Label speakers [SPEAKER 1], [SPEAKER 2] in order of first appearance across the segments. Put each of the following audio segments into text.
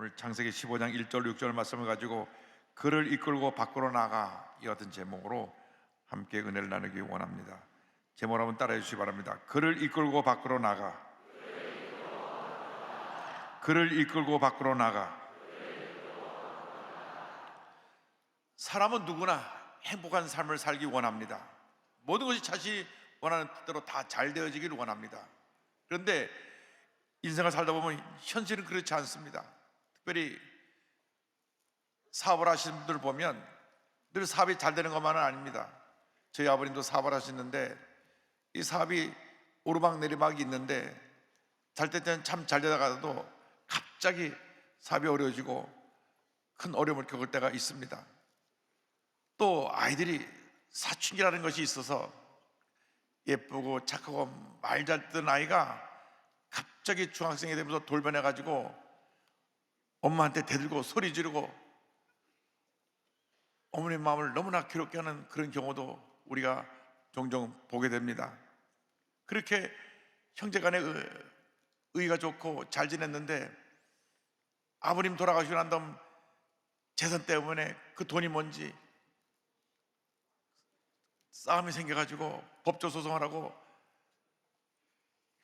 [SPEAKER 1] 오늘 창세기 15장 1절 6절 말씀을 가지고 그를 이끌고 밖으로 나가, 이 같은 제목으로 함께 은혜를 나누기 원합니다. 제목을 한번 따라해 주시기 바랍니다. 그를 이끌고 밖으로 나가. 그를 이끌고 밖으로 나가. 사람은 누구나 행복한 삶을 살기 원합니다. 모든 것이 자신이 원하는 뜻대로 다 잘 되어지기를 원합니다. 그런데 인생을 살다 보면 현실은 그렇지 않습니다. 특별히 사업을 하시는 분들을 보면 늘 사업이 잘 되는 것만은 아닙니다. 저희 아버님도 사업을 하시는데 이 사업이 오르막 내리막이 있는데 잘 때는 참 잘 되다가도 갑자기 사업이 어려워지고 큰 어려움을 겪을 때가 있습니다. 또 아이들이 사춘기라는 것이 있어서 예쁘고 착하고 말 잘 듣는 아이가 갑자기 중학생이 되면서 돌변해가지고 엄마한테 대들고 소리 지르고 어머니 마음을 너무나 괴롭게 하는 그런 경우도 우리가 종종 보게 됩니다. 그렇게 형제간에 의가 좋고 잘 지냈는데 아버님 돌아가시고 난 다음 재산 때문에 그 돈이 뭔지 싸움이 생겨가지고 법조 소송하라고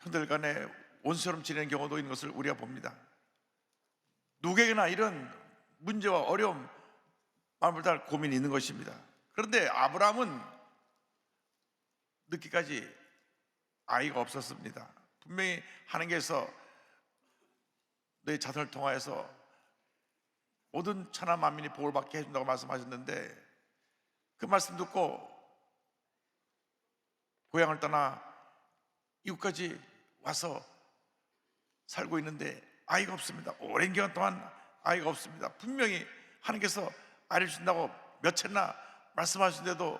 [SPEAKER 1] 형들 간에 원수처럼 지내는 경우도 있는 것을 우리가 봅니다. 누구에게나 이런 문제와 어려움, 마음을 다할 고민이 있는 것입니다. 그런데 아브라함은 늦기까지 아이가 없었습니다. 분명히 하나님께서 너의 자손을 통하여서 모든 천하 만민이 복을 받게 해준다고 말씀하셨는데 그 말씀 듣고 고향을 떠나 이곳까지 와서 살고 있는데 아이가 없습니다. 오랜 기간 동안 아이가 없습니다. 분명히 하나님께서 아이를 준다고 몇 차례나 말씀하시는데도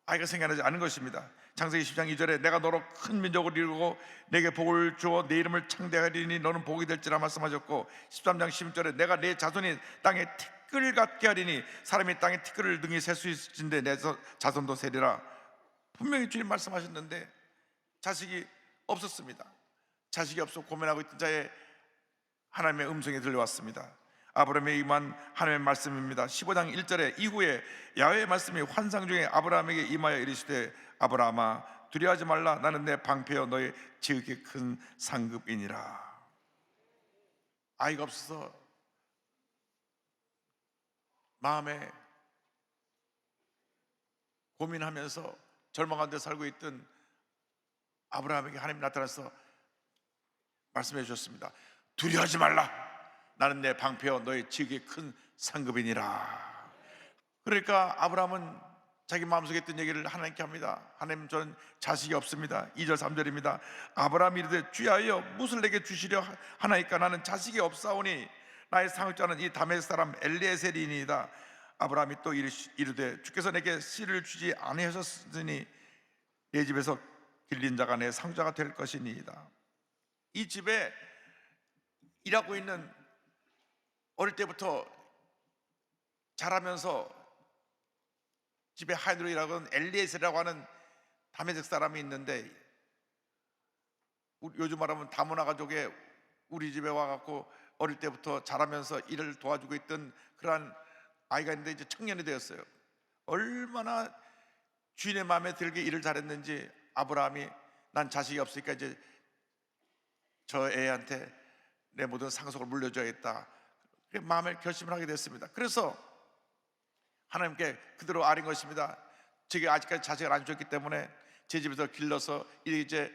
[SPEAKER 1] 아이가 생겨나지 않은 것입니다. 창세기 10장 2절에 내가 너로 큰 민족을 이루고 내게 복을 주어 내 이름을 창대하리니 너는 복이 될지라 말씀하셨고 13장 11절에 내가 내 자손이 땅에 티끌 같게 하리니 사람이 땅에 티끌을 등이 셀 수 있을진데 내 자손도 세리라. 분명히 주님 말씀하셨는데 자식이 없었습니다. 자식이 없어 고민하고 있던 자에 하나님의 음성이 들려왔습니다. 아브라함에게 임한 하나님의 말씀입니다. 15장 1절에 이후에 야훼의 말씀이 환상 중에 아브라함에게 임하여 이르시되 아브라함아 두려워하지 말라. 나는 내 방패여 너의 지극히 큰 상급이니라. 아이가 없어서 마음에 고민하면서 절망한 데 살고 있던 아브라함에게 하나님이 나타나서 말씀해 주셨습니다. 두려워하지 말라. 나는 내 방패여 너의 지극히 큰 상급이니라. 그러니까 아브라함은 자기 마음속에 있던 얘기를 하나님께 합니다. 하나님, 저는 자식이 없습니다. 2절 3절입니다. 아브라함이 이르되 주야여 무엇을 내게 주시려 하나이까. 나는 자식이 없사오니 나의 상속자는 이 다메섹 사람 엘리에셀이니이다. 아브라함이 또 이르되 주께서 내게 씨를 주지 아니하셨으니 내 집에서 길린 자가 내 상속자가 될 것이니이다. 이 집에 일하고 있는 어릴 때부터 자라면서 집에 하인으로 일하고 있는 엘리에셀이라고 하는 다메섹 사람이 있는데 요즘 말하면 다문화 가족에 우리 집에 와갖고 어릴 때부터 자라면서 일을 도와주고 있던 그러한 아이가 있는데 이제 청년이 되었어요. 얼마나 주인의 마음에 들게 일을 잘했는지 아브라함이 난 자식이 없으니까 이제 저 애한테 내 모든 상속을 물려줘야겠다. 마음에 결심을 하게 됐습니다. 그래서 하나님께 그대로 아린 것입니다. 제가 아직까지 자식을 안 줬기 때문에 제 집에서 길러서 이제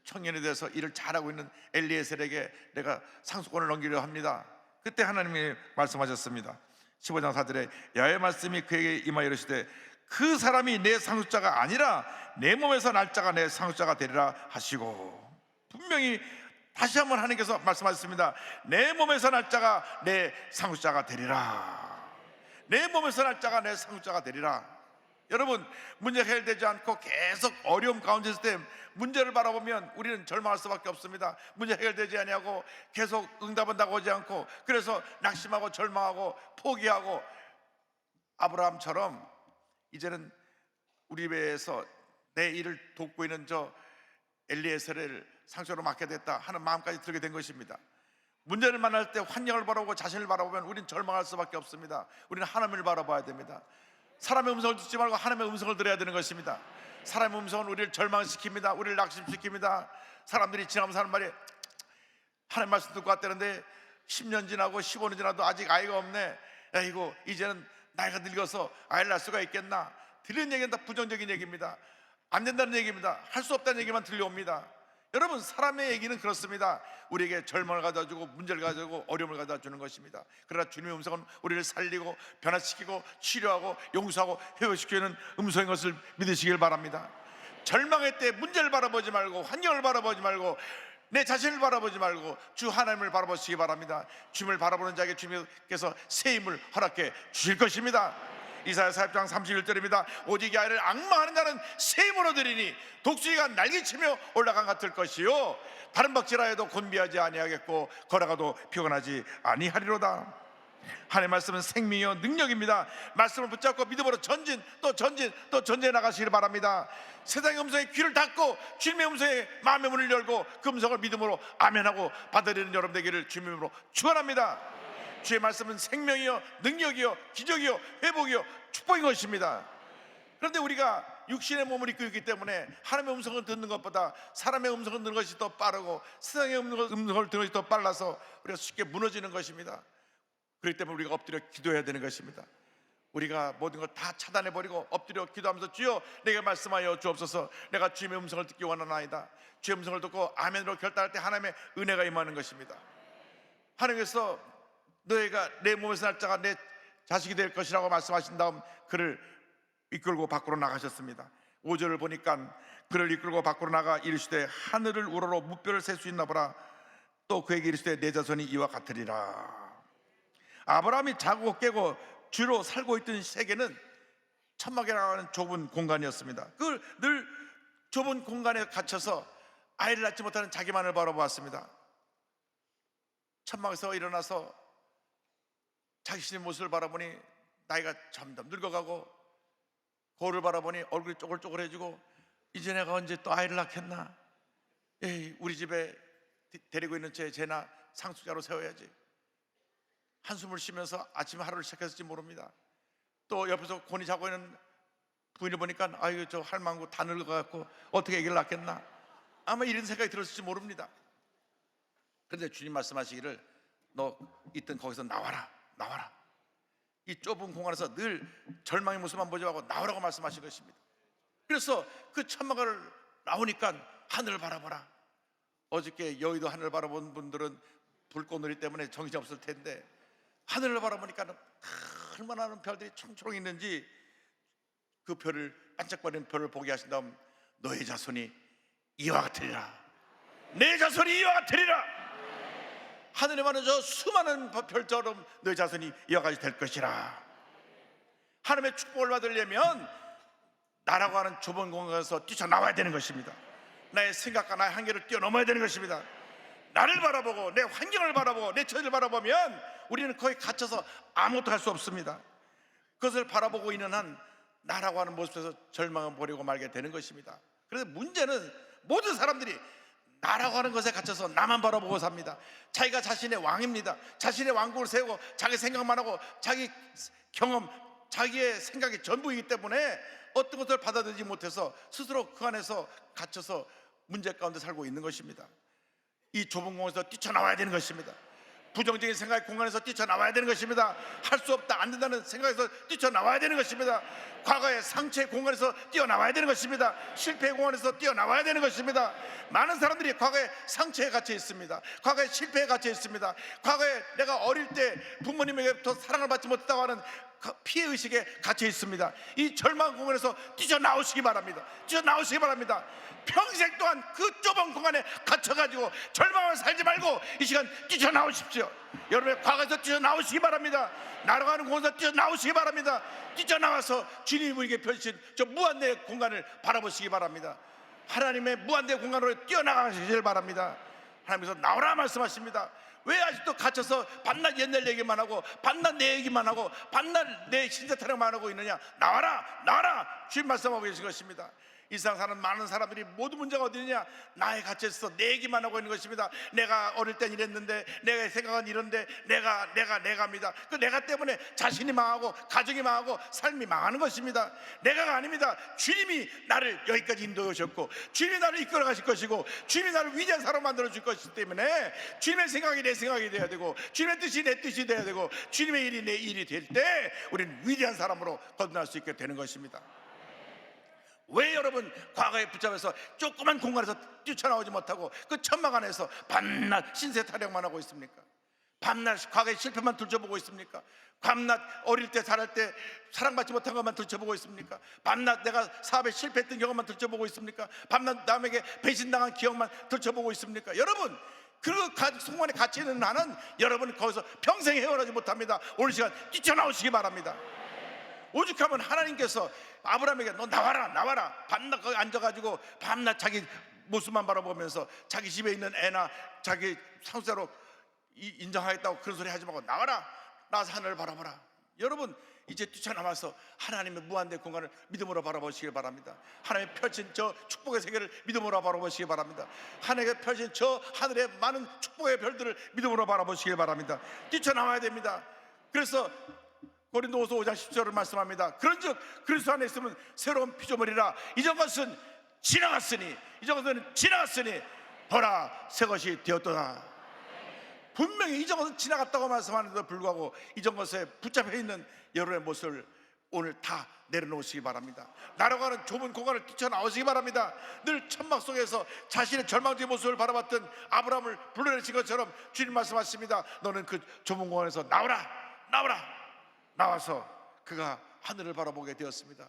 [SPEAKER 1] 청년이 돼서 일을 잘하고 있는 엘리에셀에게 내가 상속권을 넘기려 합니다. 그때 하나님이 말씀하셨습니다. 15장 4절에 야훼의 말씀이 그에게 임하여 이르시되 그 사람이 내 상속자가 아니라 내 몸에서 날 자가 내 상속자가 되리라 하시고, 분명히 다시 한번 하나님께서 말씀하셨습니다. 내 몸에서 날 자가 내 상속자가 되리라. 내 몸에서 날 자가 내 상속자가 되리라. 여러분, 문제 해결되지 않고 계속 어려움 가운데 있을 때 문제를 바라보면 우리는 절망할 수밖에 없습니다. 문제 해결되지 아니하고 계속 응답은 나오지 않고 그래서 낙심하고 절망하고 포기하고, 아브라함처럼 이제는 우리 집에서 내 일을 돕고 있는 저 엘리에셀을 상속으로 맡게 됐다 하는 마음까지 들게 된 것입니다. 문제를 만날 때 환경을 바라보고 자신을 바라보면 우리는 절망할 수밖에 없습니다. 우리는 하나님을 바라봐야 됩니다. 사람의 음성을 듣지 말고 하나님의 음성을 들어야 되는 것입니다. 사람의 음성은 우리를 절망시킵니다. 우리를 낙심시킵니다. 사람들이 지나면서 하는 말이, 하나님 말씀 듣고 왔다는데 10년 지나고 15년 지나도 아직 아이가 없네. 야, 이거 이제는 나이가 늙어서 아이를 낳을 수가 있겠나. 들리는 얘기는 다 부정적인 얘기입니다. 안 된다는 얘기입니다. 할 수 없다는 얘기만 들려옵니다. 여러분, 사람의 얘기는 그렇습니다. 우리에게 절망을 가져주고 문제를 가져주고 어려움을 가져주는 것입니다. 그러나 주님의 음성은 우리를 살리고 변화시키고 치료하고 용서하고 회복시키는 음성인 것을 믿으시길 바랍니다. 절망의 때 문제를 바라보지 말고 환경을 바라보지 말고 내 자신을 바라보지 말고 주 하나님을 바라보시기 바랍니다. 주님을 바라보는 자에게 주님께서 새 힘을 허락해 주실 것입니다. 이사야 40장 31절입니다. 오직 이 아이를 앙망하는 자는 새 힘을 얻으리니 독수리가 날개치며 올라간 같을 것이요 다른 박질하 해도 곤비하지 아니하겠고 걸어가도 피곤하지 아니하리로다. 하나님의 말씀은 생명이요 능력입니다. 말씀을 붙잡고 믿음으로 전진 또 전진 또 전진해 나가시길 바랍니다. 세상의 음성에 귀를 닫고 주님의 음성에 마음의 문을 열고 그 음성을 믿음으로 아멘하고 받아들이는 여러분 되기를 주님의 이름으로 축원합니다. 주의 말씀은 생명이요 능력이요 기적이요 회복이요 축복인 것입니다. 그런데 우리가 육신의 몸을 입고 있기 때문에 하나님의 음성을 듣는 것보다 사람의 음성을 듣는 것이 더 빠르고 세상의 음성을 듣는 것이 더 빨라서 우리가 쉽게 무너지는 것입니다. 그렇기 때문에 우리가 엎드려 기도해야 되는 것입니다. 우리가 모든 걸 다 차단해버리고 엎드려 기도하면서 주여 내게 말씀하여 주옵소서. 내가 주님의 음성을 듣기 원하나이다. 주의 음성을 듣고 아멘으로 결단할 때 하나님의 은혜가 임하는 것입니다. 하나님께서 너희가 내 몸에서 날 자가 내 자식이 될 것이라고 말씀하신 다음 그를 이끌고 밖으로 나가셨습니다. 5절을 보니까 그를 이끌고 밖으로 나가 이르시되 하늘을 우러러 무뼈를 셀 수 있나 보라. 또 그에게 이르시되 내 자손이 이와 같으리라. 아브라함이 자고 깨고 주로 살고 있던 세계는 천막이라고 하는 좁은 공간이었습니다. 그 늘 좁은 공간에 갇혀서 아이를 낳지 못하는 자기만을 바라보았습니다. 천막에서 일어나서 자신의 모습을 바라보니 나이가 점점 늙어가고 거울을 바라보니 얼굴이 쪼글쪼글해지고 이제 내가 언제 또 아이를 낳겠나. 에이, 우리 집에 데리고 있는 쟤나 상속자로 세워야지. 한숨을 쉬면서 아침 하루를 시작했을지 모릅니다. 또 옆에서 곤히 자고 있는 부인을 보니까 아이고 저 할망구 다 늙어갖고 어떻게 애기를 낳겠나. 아마 이런 생각이 들었을지 모릅니다. 그런데 주님 말씀하시기를 너 있던 거기서 나와라 나와라. 이 좁은 공간에서 늘 절망의 모습만 보지 말고 나오라고 말씀하신 것입니다. 그래서 그 천막을 나오니까 하늘을 바라보라. 어저께 여의도 하늘을 바라본 분들은 불꽃놀이 때문에 정신이 없을 텐데 하늘을 바라보니까 얼마나 많은 별들이 총총 있는지 그 별을 반짝거리는 별을 보게 하신 다음 너의 자손이 이와 같으리라. 내 자손이 이와 같으리라. 하늘에 많은 저 수많은 별처럼 너의 자손이 이와 같이 될 것이라. 하나님의 축복을 받으려면 나라고 하는 좁은 공간에서 뛰쳐나와야 되는 것입니다. 나의 생각과 나의 한계를 뛰어넘어야 되는 것입니다. 나를 바라보고 내 환경을 바라보고 내 처지를 바라보면 우리는 거기 갇혀서 아무것도 할 수 없습니다. 그것을 바라보고 있는 한 나라고 하는 모습에서 절망을 버리고 말게 되는 것입니다. 그래서 문제는 모든 사람들이 나라고 하는 것에 갇혀서 나만 바라보고 삽니다. 자기가 자신의 왕입니다. 자신의 왕국을 세우고 자기 생각만 하고 자기 경험, 자기의 생각이 전부이기 때문에 어떤 것을 받아들이지 못해서 스스로 그 안에서 갇혀서 문제 가운데 살고 있는 것입니다. 이 좁은 공간에서 뛰쳐나와야 되는 것입니다. 부정적인 생각의 공간에서 뛰쳐나와야 되는 것입니다. 할 수 없다, 안 된다는 생각에서 뛰쳐나와야 되는 것입니다. 과거의 상처의 공간에서 뛰어나와야 되는 것입니다. 실패의 공간에서 뛰어나와야 되는 것입니다. 많은 사람들이 과거에 상처에 갇혀 있습니다. 과거에 실패에 갇혀 있습니다. 과거에 내가 어릴 때 부모님에게부터 사랑을 받지 못했다고 하는 피해의식에 갇혀 있습니다. 이 절망 공간에서 뛰쳐나오시기 바랍니다. 뛰쳐나오시기 바랍니다. 평생 동안 그 좁은 공간에 갇혀가지고 절망을 살지 말고 이 시간 뛰쳐나오십시오. 여러분의 과거에서 뛰쳐나오시기 바랍니다. 날아가는 공간에서 뛰쳐나오시기 바랍니다. 뛰쳐나와서 주님이 우리에게 펼친 저 무한대의 공간을 바라보시기 바랍니다. 하나님의 무한대의 공간으로 뛰어나가시길 바랍니다. 하나님께서 나오라 말씀하십니다. 왜 아직도 갇혀서 반날 옛날 얘기만 하고 반날 내 얘기만 하고 반날 내 신세 타령만 하고 있느냐. 나와라 나와라 주님 말씀하고 계신 것입니다. 이 세상 사는 많은 사람들이 모두 문제가 어디 있느냐? 나의 가치에서 내 얘기만 하고 있는 것입니다. 내가 어릴 땐 이랬는데, 내가 생각은 이런데, 내가입니다. 그 내가 때문에 자신이 망하고 가정이 망하고 삶이 망하는 것입니다. 내가가 아닙니다. 주님이 나를 여기까지 인도해 오셨고, 주님이 나를 이끌어 가실 것이고, 주님이 나를 위대한 사람 만들어 줄 것이기 때문에 주님의 생각이 내 생각이 돼야 되고, 주님의 뜻이 내 뜻이 돼야 되고, 주님의 일이 내 일이 될 때 우리는 위대한 사람으로 거듭날 수 있게 되는 것입니다. 왜 여러분 과거에 붙잡혀서 조그만 공간에서 뛰쳐나오지 못하고 그 천막 안에서 밤낮 신세 타령만 하고 있습니까? 밤낮 과거의 실패만 들춰보고 있습니까? 밤낮 어릴 때 살할 때 사랑받지 못한 것만 들춰보고 있습니까? 밤낮 내가 사업에 실패했던 경험만 들춰보고 있습니까? 밤낮 남에게 배신당한 기억만 들춰보고 있습니까? 여러분, 그 속만에 갇혀 있는 나는 여러분 거기서 평생 헤어나지 못합니다. 오늘 시간 뛰쳐나오시기 바랍니다. 오죽하면 하나님께서 아브라함에게 너 나와라 밤낮 거기 앉아가지고 밤낮 자기 모습만 바라보면서 자기 집에 있는 애나 자기 상사로 인정하겠다고 그런 소리 하지 말고 나와서 하늘을 바라보라. 여러분, 이제 뛰쳐나와서 하나님의 무한대 공간을 믿음으로 바라보시길 바랍니다. 하나님의 펼친 저 축복의 세계를 믿음으로 바라보시길 바랍니다. 하나님의 펼친 저 하늘의 많은 축복의 별들을 믿음으로 바라보시길 바랍니다. 뛰쳐나와야 됩니다. 그래서 고린도후서 5장 10절을 말씀합니다. 그런즉 그리스도 안에 있으면 새로운 피조물이라. 이전 것은 지나갔으니 보라 새 것이 되었도다. 분명히 이전 것은 지나갔다고 말씀하는데도 불구하고 이전 것에 붙잡혀 있는 여러분의 모습을 오늘 다 내려놓으시기 바랍니다. 날아가는 좁은 공간을 뛰쳐나오시기 바랍니다. 늘 천막 속에서 자신의 절망적인 모습을 바라봤던 아브라함을 불러내신 것처럼 주님 말씀하십니다. 너는 그 좁은 공간에서 나와서 그가 하늘을 바라보게 되었습니다.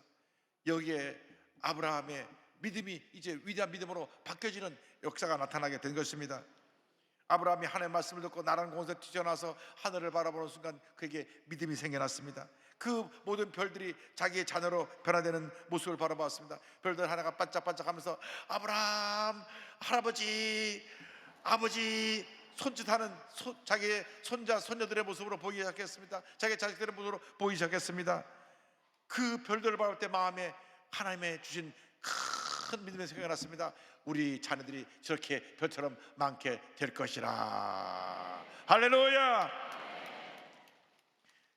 [SPEAKER 1] 여기에 아브라함의 믿음이 이제 위대한 믿음으로 바뀌어지는 역사가 나타나게 된 것입니다. 아브라함이 하나님의 말씀을 듣고 나라는 곳에서 뛰쳐나와서 하늘을 바라보는 순간 그에게 믿음이 생겨났습니다. 그 모든 별들이 자기의 자녀로 변화되는 모습을 바라보았습니다. 별들 하나가 반짝반짝하면서 아브라함, 할아버지, 아버지 손짓하는 자기의 손자, 손녀들의 모습으로 보이기 시작했습니다. 자기의 자식들의 모습으로 보이기 시작했습니다. 그 별들을 바라볼 때 마음에 하나님의 주신 큰 믿음이 생겨났습니다. 우리 자녀들이 저렇게 별처럼 많게 될 것이라. 할렐루야.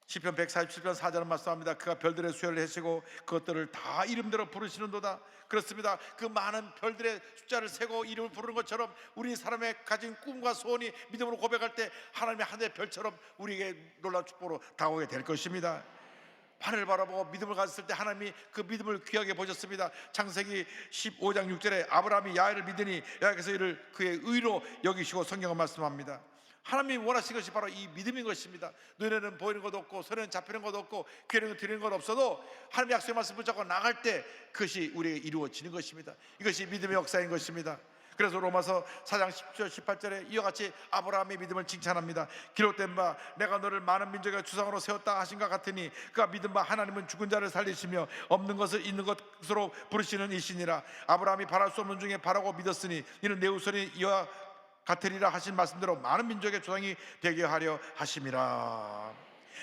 [SPEAKER 1] 시편 147편 4절은 말씀합니다. 그가 별들의 수혈을 해시고 그것들을 다 이름대로 부르시는도다. 그렇습니다. 그 많은 별들의 숫자를 세고 이름을 부르는 것처럼 우리 사람의 가진 꿈과 소원이 믿음으로 고백할 때 하나님의 하늘의 별처럼 우리에게 놀라운 축복으로 다가오게 될 것입니다. 하늘을 바라보고 믿음을 가졌을 때 하나님이 그 믿음을 귀하게 보셨습니다. 창세기 15장 6절에 아브라함이 야훼를 믿으니 야훼께서 이를 그의 의로 여기시고 성경은 말씀합니다. 하나님이 원하시는 것이 바로 이 믿음인 것입니다. 눈에는 보이는 것도 없고 손에는 잡히는 것도 없고 귀에는 들리는 것 없어도 하나님의 약속의 말씀을 붙잡고 나갈 때 그것이 우리에게 이루어지는 것입니다. 이것이 믿음의 역사인 것입니다. 그래서 로마서 4장 10절 18절에 이와 같이 아브라함의 믿음을 칭찬합니다. 기록된 바 내가 너를 많은 민족의 주상으로 세웠다 하신 것 같으니 그가 믿은 바 하나님은 죽은 자를 살리시며 없는 것을 있는 것으로 부르시는 이시니라. 아브라함이 바랄 수 없는 중에 바라고 믿었으니 이는 내 후손이 이와 같으리라 하신 말씀대로 많은 민족의 조상이 되게 하려 하심이라.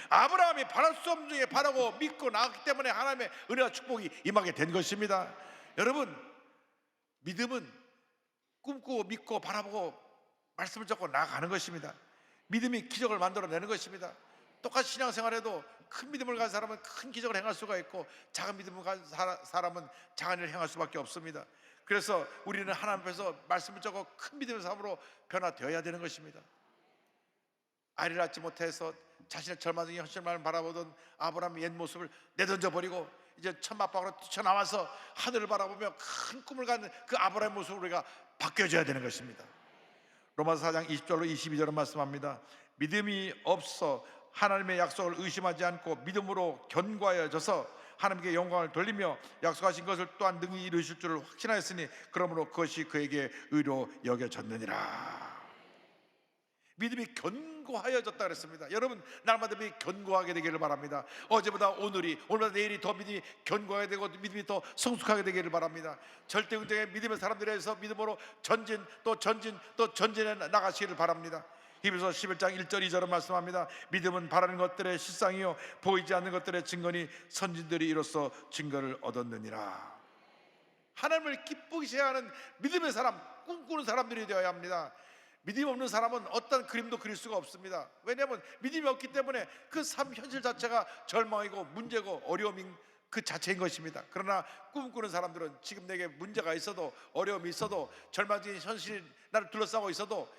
[SPEAKER 1] 아브라함이 바랄 수 없는 중에 바라고 믿고 나갔기 때문에 하나님의 은혜와 축복이 임하게 된 것입니다. 여러분, 믿음은 꿈꾸고 믿고 바라보고 말씀을 잡고 나아가는 것입니다. 믿음이 기적을 만들어내는 것입니다. 똑같이 신앙생활에도 큰 믿음을 가진 사람은 큰 기적을 행할 수가 있고 작은 믿음을 가진 사람은 작은 일을 행할 수밖에 없습니다. 그래서 우리는 하나님 앞에서 말씀을 잡고 큰 믿음의 삶으로 변화되어야 되는 것입니다. 아이를 낳지 못해서 자신의 절망적인 현실만 바라보던 아브라함의 옛 모습을 내던져버리고 이제 천막 밖으로 뛰쳐나와서 하늘을 바라보며 큰 꿈을 갖는 그 아브라함의 모습으로 우리가 바뀌어져야 되는 것입니다. 로마서 4장 20절로 22절은 말씀합니다. 믿음이 없어 하나님의 약속을 의심하지 않고 믿음으로 견고하여져서 하나님께 영광을 돌리며 약속하신 것을 또한 능히 이루실 줄을 확신하였으니 그러므로 그것이 그에게 의로 여겨졌느니라. 믿음이 견고하여졌다 그랬습니다. 여러분, 날마다 믿음이 견고하게 되기를 바랍니다. 어제보다 오늘보다 내일이 더 믿음이 견고하게 되고 믿음이 더 성숙하게 되기를 바랍니다. 절대운동의 믿음의 사람들에서 믿음으로 전진 또 전진해 나가시기를 바랍니다. 히브리서 11장 1절 2절은 말씀합니다. 믿음은 바라는 것들의 실상이요 보이지 않는 것들의 증거니 선진들이 이로써 증거를 얻었느니라. 하나님을 기쁘게 하는 믿음의 사람, 꿈꾸는 사람들이 되어야 합니다. 믿음 없는 사람은 어떤 그림도 그릴 수가 없습니다. 왜냐하면 믿음이 없기 때문에 그 삶 현실 자체가 절망이고 문제고 어려움인 그 자체인 것입니다. 그러나 꿈꾸는 사람들은 지금 내게 문제가 있어도, 어려움이 있어도, 절망적인 현실이 나를 둘러싸고 있어도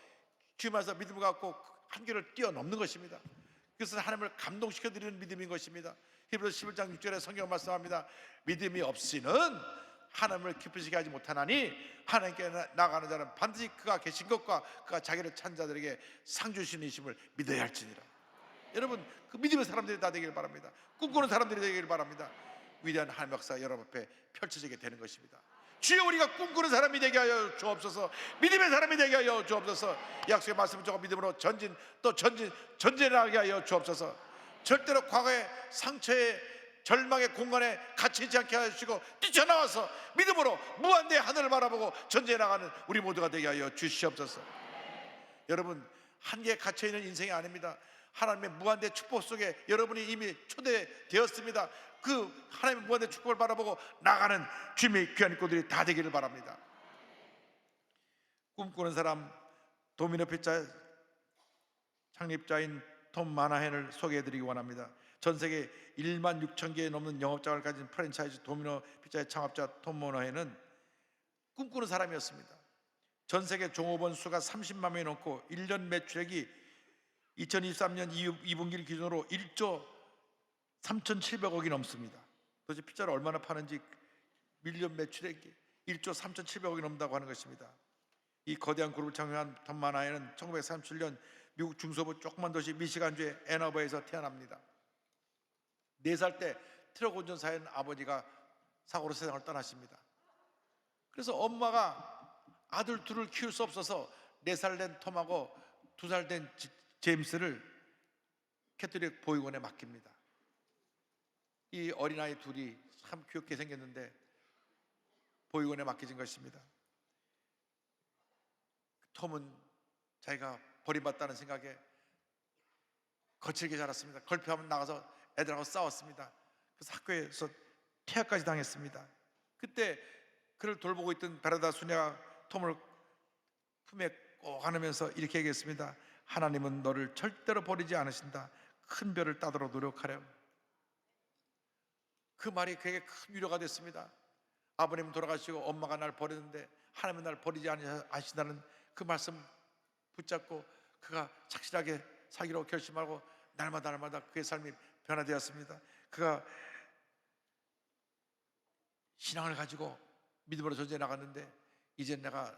[SPEAKER 1] 주님께서 믿음을 갖고 한계를 뛰어넘는 것입니다. 그래서 하나님을 감동시켜 드리는 믿음인 것입니다. 히브리서 11장 6절에 성경 말씀합니다. 믿음이 없이는 하나님을 기쁘시게 하지 못하나니 하나님께 나가는 자는 반드시 그가 계신 것과 그가 자기를 찾는 자들에게 상 주시는 이심을 믿어야 할지니라. 여러분, 그 믿음의 사람들이 다 되기를 바랍니다. 꿈꾸는 사람들이 되기를 바랍니다. 위대한 하나님의 역사가 여러분 앞에 펼쳐지게 되는 것입니다. 주여, 우리가 꿈꾸는 사람이 되게 하여 주옵소서. 믿음의 사람이 되게 하여 주옵소서. 약속의 말씀을 조금 믿음으로 전진 또 전진하게 하여 주옵소서. 절대로 과거의 상처의 절망의 공간에 갇히지 않게 하시고 뛰쳐나와서 믿음으로 무한대의 하늘을 바라보고 전진해 나가는 우리 모두가 되게 하여 주시옵소서. 여러분, 한계에 갇혀있는 인생이 아닙니다. 하나님의 무한대 축복 속에 여러분이 이미 초대되었습니다. 그 하나님의 무한대 축복을 바라보고 나가는 주님의 귀한 인꼬들이 다 되기를 바랍니다. 꿈꾸는 사람, 도미노 피자 창립자인 톰 마나헨을 소개해드리기 원합니다. 전 세계 1만 6천 개에 넘는 영업장을 가진 프랜차이즈 도미노 피자의 창업자 톰 마나헨은 꿈꾸는 사람이었습니다. 전 세계 종업원 수가 30만 명이 넘고 1년 매출액이 2023년 2분기를 기준으로 1조 3,700억이 넘습니다. 도대체 피자를 얼마나 파는지 밀리언 매출액이 1조 3,700억이 넘는다고 하는 것입니다. 이 거대한 그룹을 창립한 톰 마나헨은 1937년 미국 중서부 조그만 도시 미시간주의 앤어버에서 태어납니다. 4살 때 트럭 운전사인 아버지가 사고로 세상을 떠나십니다. 그래서 엄마가 아들 둘을 키울 수 없어서 4살 된 톰하고 2살 된 제임스를 캐톨릭 보육원에 맡깁니다. 이 어린아이 둘이 참 귀엽게 생겼는데 보육원에 맡겨진 것입니다. 톰은 자기가 버림받다는 생각에 거칠게 자랐습니다. 걸핏하면 나가서 애들하고 싸웠습니다. 그래서 학교에서 퇴학까지 당했습니다. 그때 그를 돌보고 있던 베라다 수녀가 톰을 품에 꼭 안으면서 이렇게 얘기했습니다. 하나님은 너를 절대로 버리지 않으신다. 큰 별을 따도록 노력하렴. 그 말이 그에게 큰 위로가 됐습니다. 아버님 돌아가시고 엄마가 날 버렸는데 하나님은 날 버리지 않으신다는 그 말씀 붙잡고 그가 착실하게 살기로 결심하고 날마다 그의 삶이 변화되었습니다. 그가 신앙을 가지고 믿음으로 전진해 나갔는데 이제 내가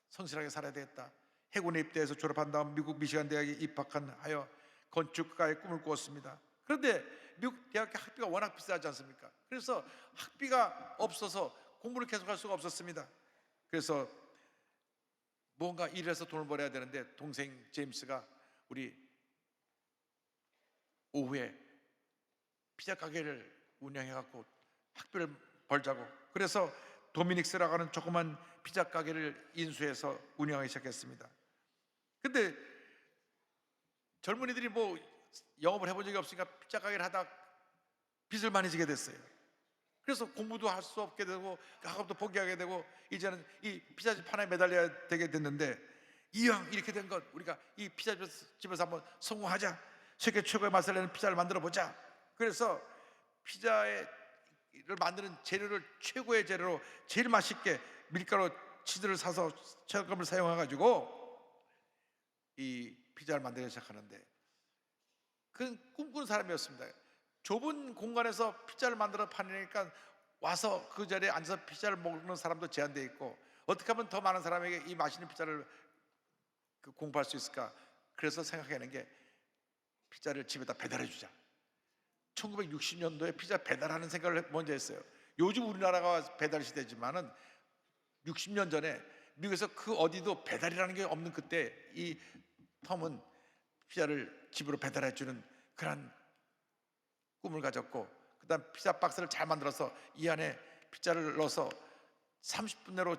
[SPEAKER 1] 성실하게 살아야 되겠다. 해군에 입대해서 졸업한 다음 미국 미시간 대학에 입학하여 건축가의 꿈을 꾸었습니다. 그런데 미국 대학 학비가 워낙 비싸지 않습니까? 그래서 학비가 없어서 공부를 계속할 수가 없었습니다. 그래서 뭔가 일을 해서 돈을 벌어야 되는데 동생 제임스가 우리 오후에 피자 가게를 운영해갖고 학비를 벌자고, 그래서 도미닉스라고 하는 조그만 피자 가게를 인수해서 운영하기 시작했습니다. 근데 젊은이들이 뭐 영업을 해본 적이 없으니까 피자 가게를 하다 빚을 많이 지게 됐어요. 그래서 공부도 할 수 없게 되고 학업도 포기하게 되고 이제는 이 피자집 하나에 매달려야 되게 됐는데, 이왕 이렇게 된 것 우리가 이 피자집에서 한번 성공하자, 세계 최고의 맛을 내는 피자를 만들어 보자. 그래서 피자를 만드는 재료를 최고의 재료로 제일 맛있게 밀가루 치즈를 사서 최고금을 사용해가지고 이 피자를 만들기 시작하는데, 그건 꿈꾸는 사람이었습니다. 좁은 공간에서 피자를 만들어 파니까 와서 그 자리에 앉아서 피자를 먹는 사람도 제한되어 있고, 어떻게 하면 더 많은 사람에게 이 맛있는 피자를 공부할 수 있을까? 그래서 생각해낸 게 피자를 집에다 배달해 주자. 1960년도에 피자 배달하는 생각을 먼저 했어요. 요즘 우리나라가 배달 시대지만은 60년 전에 미국에서 그 어디도 배달이라는 게 없는 그때 이 톰은 피자를 집으로 배달해 주는 그런 꿈을 가졌고, 그 다음 피자 박스를 잘 만들어서 이 안에 피자를 넣어서 30분 내로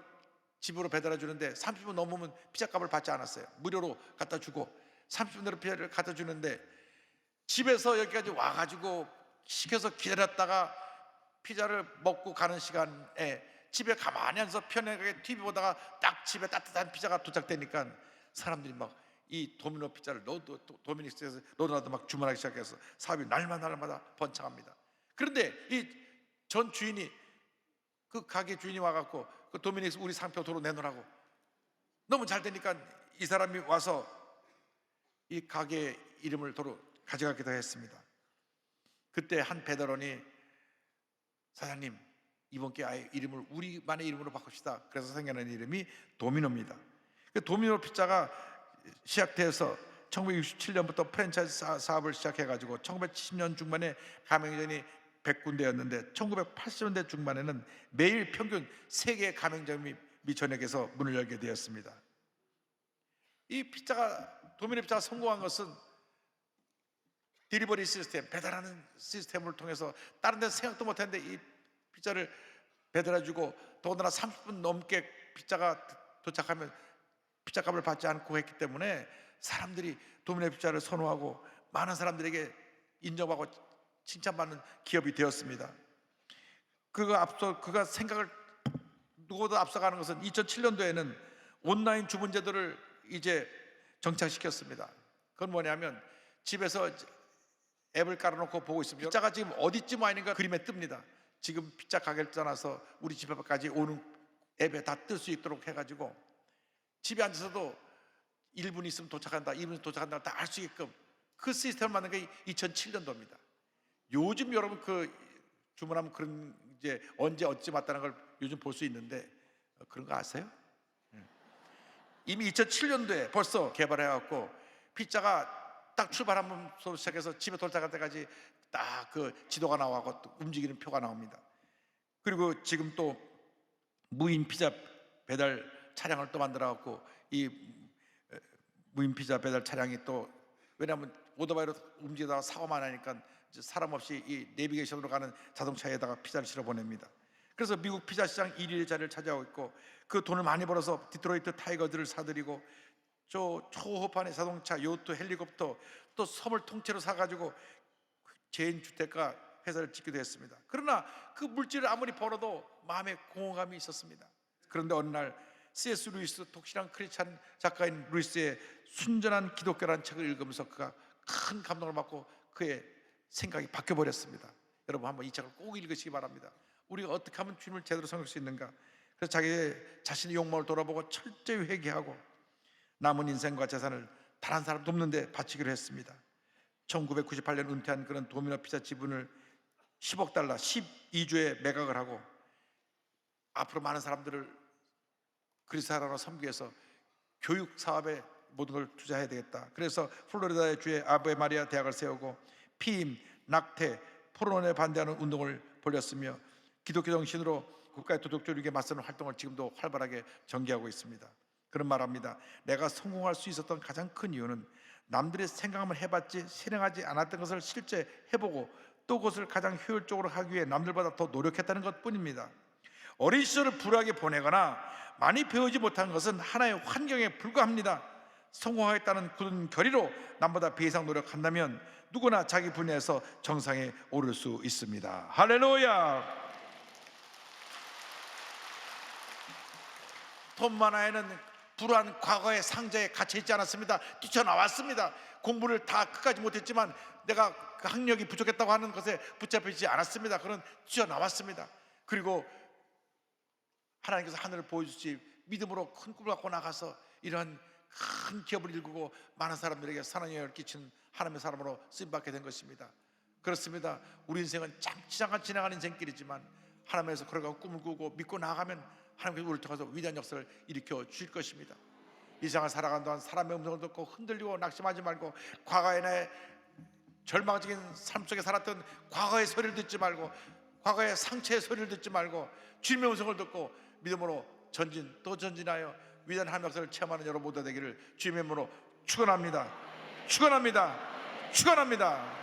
[SPEAKER 1] 집으로 배달해 주는데 30분 넘으면 피자값을 받지 않았어요. 무료로 갖다 주고 30분 내로 피자를 갖다 주는데, 집에서 여기까지 와가지고 시켜서 기다렸다가 피자를 먹고 가는 시간에 집에 가만히 앉아서 편하게 TV 보다가 딱 집에 따뜻한 피자가 도착되니까 사람들이 막 이 도미노 피자를 도미닉스에서 너도나도 막 주문하기 시작해서 사업이 날마다 번창합니다. 그런데 이 전 주인이, 그 가게 주인이 와갖고 그 도미닉스 우리 상표 도로 내놓으라고, 너무 잘 되니까 이 사람이 와서 이 가게 이름을 도로 가져가기도 했습니다. 그때 한 배달원이, 사장님 이번 게 아예 이름을 우리만의 이름으로 바꿉시다. 그래서 생겨난 이름이 도미노입니다. 그 도미노 피자가 시작돼서 1967년부터 프랜차이즈 사업을 시작해가지고 1970년 중반에 가맹점이 100군데였는데 1980년대 중반에는 매일 평균 3개의 가맹점이 전역에서 문을 열게 되었습니다. 이 도미노 피자가 성공한 것은 딜리버리 시스템, 배달하는 시스템을 통해서 다른 데서 생각도 못했는데 이 피자를 배달해주고, 더군다나 30분 넘게 피자가 도착하면 피자값을 받지 않고 했기 때문에 사람들이 도미노 피자를 선호하고 많은 사람들에게 인정받고 칭찬받는 기업이 되었습니다. 그가 생각을 누구보다 앞서가는 것은 2007년도에는 온라인 주문 제도를 이제 정착시켰습니다. 그건 뭐냐면 집에서 앱을 깔아놓고 보고 있습니다. 피자가 지금 어디쯤 와 있는가 그림에 뜹니다. 지금 피자 가게를 떠나서 우리 집 앞까지 오는 앱에 다 뜰 수 있도록 해가지고 집에 앉아서도 1분 있으면 도착한다, 2분 있으면 도착한다 다 알 수 있게끔 그 시스템을 만든 게 2007년도입니다. 요즘 여러분 그 주문하면 그런 이제 언제 어찌 맞다는 걸 요즘 볼 수 있는데 그런 거 아세요? 이미 2007년도에 벌써 개발해갖고 피자가 딱 출발하면서 시작해서 집에 도착할 때까지 딱 그 지도가 나와고 또 움직이는 표가 나옵니다. 그리고 지금 또 무인 피자 배달 차량을 또 만들어갖고 이 무인 피자 배달 차량이 또, 왜냐하면 오토바이로 움직이다가 사고만 나니까 사람 없이 이 내비게이션으로 가는 자동차에다가 피자를 실어 보냅니다. 그래서 미국 피자 시장 1위의 자리를 차지하고 있고, 그 돈을 많이 벌어서 디트로이트 타이거즈를 사들이고 저 초호판의 자동차, 요트, 헬리콥터, 또 섬을 통째로 사가지고 개인 주택가 회사를 짓기도 했습니다. 그러나 그 물질을 아무리 벌어도 마음에 공허감이 있었습니다. 그런데 어느 날 C.S. 루이스, 독실한 크리스찬 작가인 루이스의 순전한 기독교라는 책을 읽으면서 그가 큰 감동을 받고 그의 생각이 바뀌어버렸습니다. 여러분 한번 이 책을 꼭 읽으시기 바랍니다. 우리가 어떻게 하면 주님을 제대로 섬길 수 있는가, 그래서 자신의 욕망을 돌아보고 철저히 회개하고 남은 인생과 재산을 다른 사람 돕는 데 바치기로 했습니다. 1998년 은퇴한 그런 도미노 피자 지분을 10억 달러 12주에 매각을 하고 앞으로 많은 사람들을 그리스도로 섬기기 위해서 교육 사업에 모든 걸 투자해야 되겠다. 그래서 플로리다의 주의 아베 마리아 대학을 세우고 피임, 낙태, 포론에 반대하는 운동을 벌였으며 기독교 정신으로 국가의 도덕조직에 맞서는 활동을 지금도 활발하게 전개하고 있습니다. 그런 말합니다. 내가 성공할 수 있었던 가장 큰 이유는 남들의 생각만 해봤지 실행하지 않았던 것을 실제 해보고 또 그것을 가장 효율적으로 하기 위해 남들보다 더 노력했다는 것뿐입니다. 어린 시절을 불우하게 보내거나 많이 배우지 못한 것은 하나의 환경에 불과합니다. 성공하겠다는 굳은 결의로 남보다 배이상 노력한다면 누구나 자기 분야에서 정상에 오를 수 있습니다. 할렐루야. 톰 마나에는 불우한 과거의 상자에 갇혀 있지 않았습니다. 뛰쳐나왔습니다. 공부를 다 끝까지 못했지만 내가 그 학력이 부족했다고 하는 것에 붙잡히지 않았습니다. 그는 뛰쳐나왔습니다. 그리고 하나님께서 하늘을 보여주시 믿음으로 큰 꿈을 갖고 나가서 이런 큰 기업을 일구고 많은 사람들에게 선한 영향을 끼치는 하나님의 사람으로 쓰임받게 된 것입니다. 그렇습니다. 우리 인생은 잠깐 지나가는 인생길이지만 하나님께서 그러고 꿈을 꾸고 믿고 나아가면 하나님께서 우리를 통해서 위대한 역사를 일으켜 주실 것입니다. 이 세상을 살아가는 동안 사람의 음성을 듣고 흔들리고 낙심하지 말고 과거의 나의 절망적인 삶 속에 살았던 과거의 소리를 듣지 말고 과거의 상처의 소리를 듣지 말고 주님의 음성을 듣고 믿음으로 전진 또 전진하여 위대한 하나님의 역사를 체험하는 여러분 모두 되기를 주님의 이름으로 축원합니다. 축원합니다. 축원합니다.